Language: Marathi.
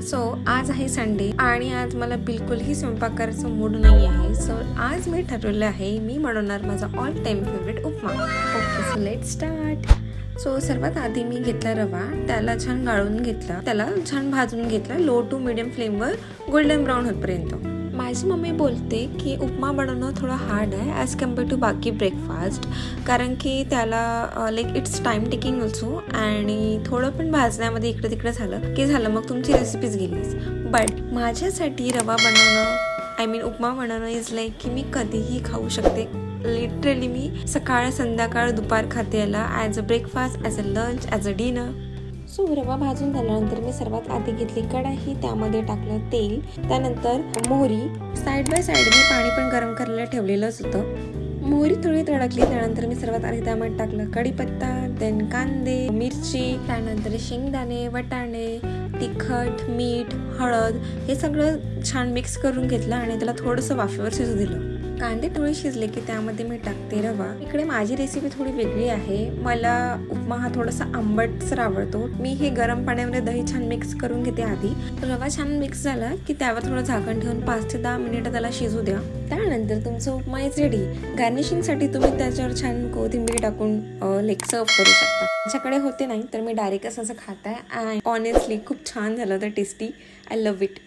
सो आज आहे संडे आणि आज मला बिलकुलही स्वयंपाक करायचा मूड नाही आहे. सो आज मी ठरवलं आहे मी बनवणार माझा all time favourite upma. Okay, so let start. So सर्वात आधी मी घेतला रवा, त्याला छान गाळून घेतला, त्याला छान भाजून घेतला लो टू मीडियम फ्लेमवर गोल्डन ब्राऊन होतपर्यंत. माझी मम्मी बोलते की उपमा बनवणं थोडं हार्ड आहे ॲज कम्पेअर टू बाकी ब्रेकफास्ट, कारण की त्याला like it's time taking also आणि थोडं पण भाजण्यामध्ये इकडे तिकडे झालं की झालं मग तुमची रेसिपीज गेलीच. बट माझ्यासाठी रवा बनवणं उपमा बनवणं इज लाईक की मी कधीही खाऊ शकते. लिटरली मी सकाळ संध्याकाळ दुपार खाते याला as a breakfast, as a lunch, as a dinner. So रवा भाजून झाल्यानंतर मी सर्वात आधी घेतली कढाई, त्यामध्ये टाकलं तेल, त्यानंतर मोहरी. साईड बाय साईड मी पाणी पण गरम करायला ठेवलेलंच होतं. मोहरी थोडी तडकली त्यानंतर मी सर्वात आधी त्यामध्ये टाकलं कढीपत्ता, देन कांदे, मिरची, त्यानंतर शेंगदाणे, वाटाणे, तिखट, मीठ, हळद हे सगळं छान मिक्स करून घेतलं आणि त्याला थोडंसं वाफेवर शिजू दिलं. कांदे थोडे शिजले की त्यामध्ये मी टाकते रवा. इकडे माझी रेसिपी थोडी वेगळी आहे, मला उपमा हा थोडासा आंबटसर आवडतो. मी हे गरम पाण्यामध्ये दही छान मिक्स करून घेते आधी. रवा छान मिक्स झाला की त्यावर थोडं झाकण ठेवून 5 ते 10 मिनिटं त्याला शिजू द्या. त्यानंतर तुमचं उपमा इज रेडी. गार्निशिंगसाठी तुम्ही त्याच्यावर छान कोथिंबीर टाकून लेग सर्व करू शकता. माझ्याकडे होते नाही तर मी डायरेक्ट असं खात आहे. ऑनेस्टली खूप छान झालं होतं, टेस्टी. I love it.